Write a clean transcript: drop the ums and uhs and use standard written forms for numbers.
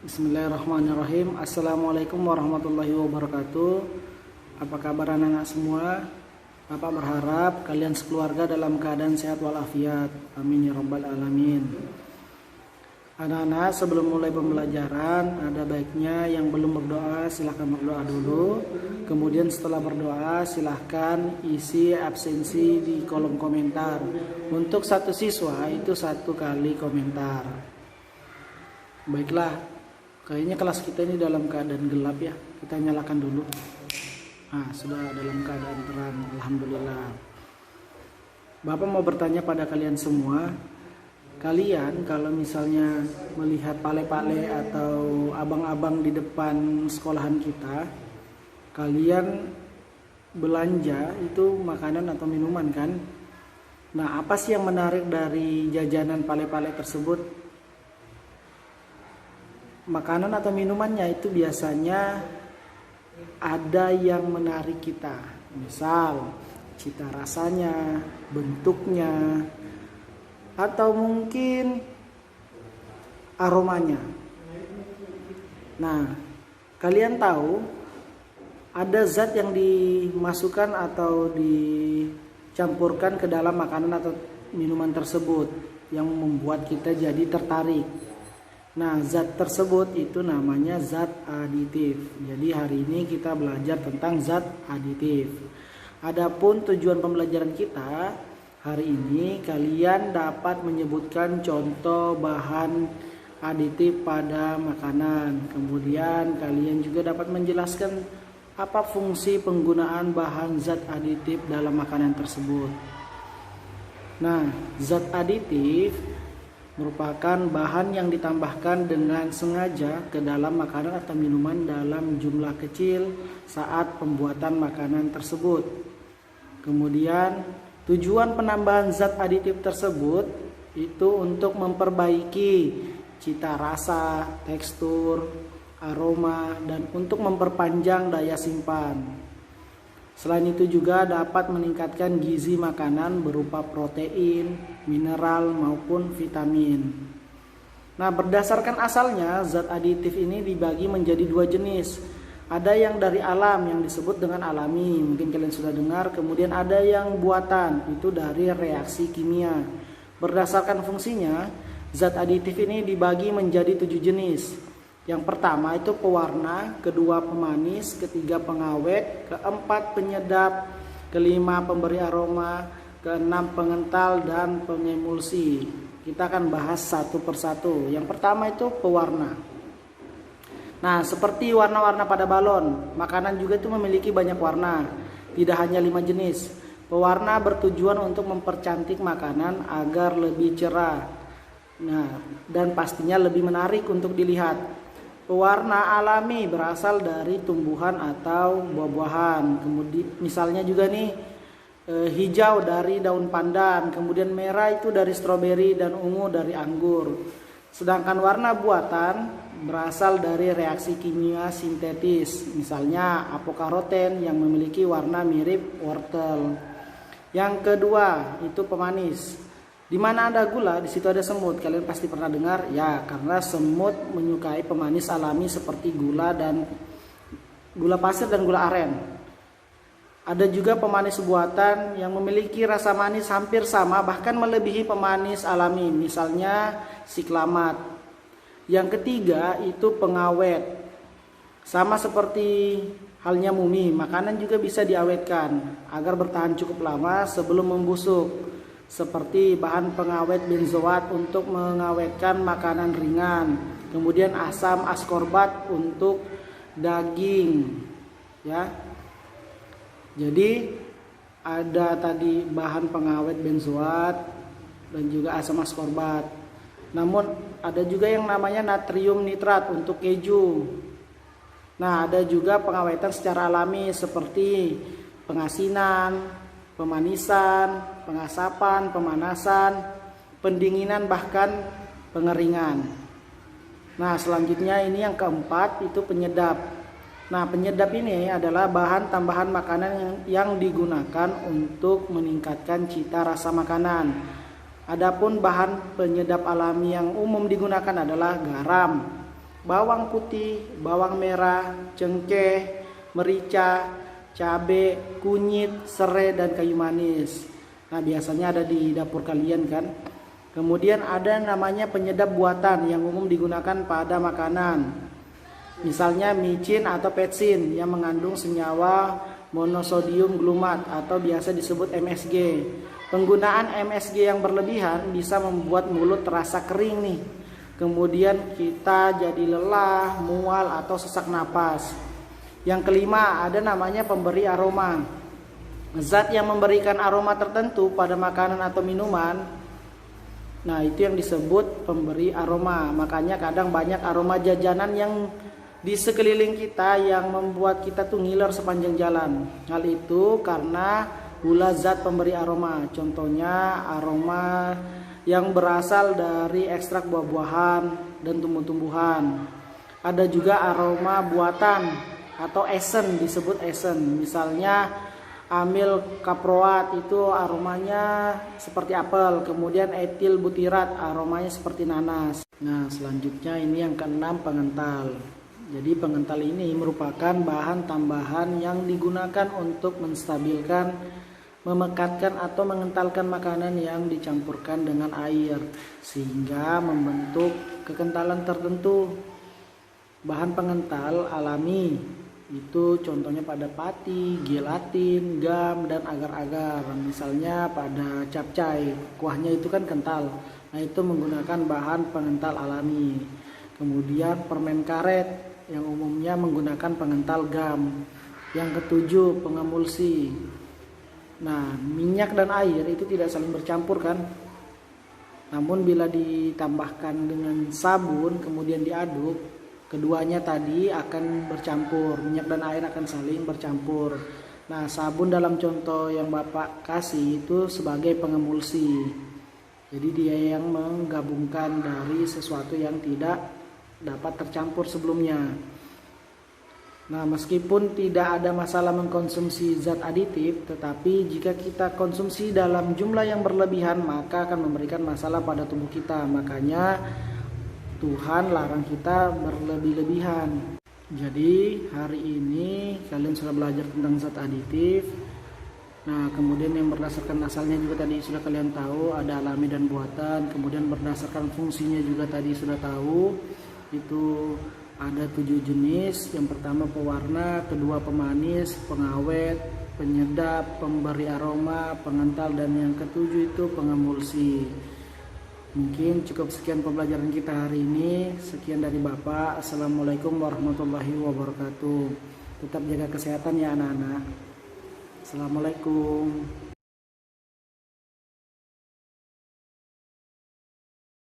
Bismillahirrahmanirrahim. Assalamualaikum warahmatullahi wabarakatuh. Apa kabar anak-anak semua? Bapak berharap kalian sekeluarga dalam keadaan sehat walafiat. Amin ya rabbal alamin. Anak-anak, sebelum mulai pembelajaran, ada baiknya yang belum berdoa silahkan berdoa dulu. Kemudian setelah berdoa silahkan isi absensi di kolom komentar. Untuk satu siswa itu 1 kali komentar. Baiklah. Kayaknya kelas kita ini dalam keadaan gelap ya. Kita nyalakan dulu. Nah, sudah dalam keadaan terang. Alhamdulillah. Bapak mau bertanya pada kalian semua. Kalian kalau misalnya melihat pale-pale atau abang-abang di depan sekolahan kita, kalian belanja itu makanan atau minuman kan? Nah, apa sih yang menarik dari jajanan pale-pale tersebut? Makanan atau minumannya itu biasanya ada yang menarik kita. Misal cita rasanya, bentuknya, atau mungkin aromanya. Nah, kalian tahu ada zat yang dimasukkan atau dicampurkan ke dalam makanan atau minuman tersebut yang membuat kita jadi tertarik. Nah, zat tersebut itu namanya zat aditif. Jadi hari ini kita belajar tentang zat aditif. Adapun tujuan pembelajaran kita hari ini, kalian dapat menyebutkan contoh bahan aditif pada makanan. Kemudian kalian juga dapat menjelaskan apa fungsi penggunaan bahan zat aditif dalam makanan tersebut. Nah, zat aditif merupakan bahan yang ditambahkan dengan sengaja ke dalam makanan atau minuman dalam jumlah kecil saat pembuatan makanan tersebut. Kemudian tujuan penambahan zat aditif tersebut itu untuk memperbaiki cita rasa, tekstur, aroma, dan untuk memperpanjang daya simpan. Selain itu juga dapat meningkatkan gizi makanan berupa protein, mineral maupun vitamin. Nah, berdasarkan asalnya zat aditif ini dibagi menjadi 2 jenis. Ada yang dari alam yang disebut dengan alami, mungkin kalian sudah dengar. Kemudian ada yang buatan, itu dari reaksi kimia. Berdasarkan fungsinya, zat aditif ini dibagi menjadi 7 jenis. Yang pertama itu pewarna, kedua pemanis, ketiga pengawet, keempat penyedap, kelima pemberi aroma, keenam pengental dan pengemulsi. Kita akan bahas satu persatu. Yang pertama itu pewarna. Nah, seperti warna-warna pada balon, makanan juga itu memiliki banyak warna, tidak hanya 5 jenis. Pewarna bertujuan untuk mempercantik makanan agar lebih cerah. Nah, dan pastinya lebih menarik untuk dilihat. Pewarna alami berasal dari tumbuhan atau buah-buahan. Kemudian misalnya juga nih hijau dari daun pandan, kemudian merah itu dari stroberi dan ungu dari anggur. Sedangkan warna buatan berasal dari reaksi kimia sintetis, misalnya apokaroten yang memiliki warna mirip wortel. Yang kedua itu pemanis. Di mana ada gula, di situ ada semut. Kalian pasti pernah dengar, ya, karena semut menyukai pemanis alami seperti gula pasir dan gula aren. Ada juga pemanis buatan yang memiliki rasa manis hampir sama, bahkan melebihi pemanis alami, misalnya siklamat. Yang ketiga itu pengawet. Sama seperti halnya mumi, makanan juga bisa diawetkan agar bertahan cukup lama sebelum membusuk. Seperti bahan pengawet benzoat untuk mengawetkan makanan ringan, kemudian asam askorbat untuk daging, ya. Jadi ada tadi bahan pengawet benzoat dan juga asam askorbat. Namun ada juga yang namanya natrium nitrat untuk keju. Nah, ada juga pengawetan secara alami seperti pengasinan, pemanisan, pengasapan, pemanasan, pendinginan, bahkan pengeringan. Nah, selanjutnya ini yang keempat itu penyedap. Nah, penyedap ini adalah bahan tambahan makanan yang digunakan untuk meningkatkan cita rasa makanan. Adapun bahan penyedap alami yang umum digunakan adalah garam, bawang putih, bawang merah, cengkeh, merica, cabai, kunyit, serai, dan kayu manis. Nah, biasanya ada di dapur kalian kan. Kemudian ada namanya penyedap buatan yang umum digunakan pada makanan. Misalnya micin atau petsin yang mengandung senyawa monosodium glumat atau biasa disebut MSG. Penggunaan MSG yang berlebihan bisa membuat mulut terasa kering nih. Kemudian kita jadi lelah, mual, atau sesak napas. Yang kelima, ada namanya pemberi aroma. Zat yang memberikan aroma tertentu pada makanan atau minuman, nah itu yang disebut pemberi aroma. Makanya kadang banyak aroma jajanan yang di sekeliling kita yang membuat kita tuh ngiler sepanjang jalan. Hal itu karena gula zat pemberi aroma. Contohnya aroma yang berasal dari ekstrak buah-buahan dan tumbuh-tumbuhan. Ada juga aroma buatan atau esen, disebut esen. Misalnya amil kaproat itu aromanya seperti apel. Kemudian etil butirat aromanya seperti nanas. Nah, selanjutnya ini yang keenam, pengental. Jadi pengental ini merupakan bahan tambahan yang digunakan untuk menstabilkan, memekatkan atau mengentalkan makanan yang dicampurkan dengan air sehingga membentuk kekentalan tertentu. Bahan pengental alami itu contohnya pada pati, gelatin, gam, dan agar-agar. Misalnya pada capcay, kuahnya itu kan kental. Nah, itu menggunakan bahan pengental alami. Kemudian permen karet yang umumnya menggunakan pengental gam. Yang ketujuh, pengemulsi. Nah, minyak dan air itu tidak saling bercampur kan. Namun bila ditambahkan dengan sabun kemudian diaduk, keduanya tadi akan bercampur. Minyak dan air akan saling bercampur. Nah, sabun dalam contoh yang Bapak kasih itu sebagai pengemulsi. Jadi dia yang menggabungkan dari sesuatu yang tidak dapat tercampur sebelumnya. Nah, meskipun tidak ada masalah mengkonsumsi zat aditif, tetapi jika kita konsumsi dalam jumlah yang berlebihan maka akan memberikan masalah pada tubuh kita. Makanya Tuhan larang kita berlebih-lebihan. Jadi hari ini kalian sudah belajar tentang zat aditif. Nah, kemudian yang berdasarkan asalnya juga tadi sudah kalian tahu, ada alami dan buatan. Kemudian berdasarkan fungsinya juga tadi sudah tahu. Itu ada 7 jenis. Yang pertama pewarna, kedua pemanis, pengawet, penyedap, pemberi aroma, pengental, dan yang ketujuh itu pengemulsi. Mungkin cukup sekian pembelajaran kita hari ini. Sekian dari Bapak. Assalamualaikum warahmatullahi wabarakatuh. Tetap jaga kesehatan ya anak-anak. Assalamualaikum.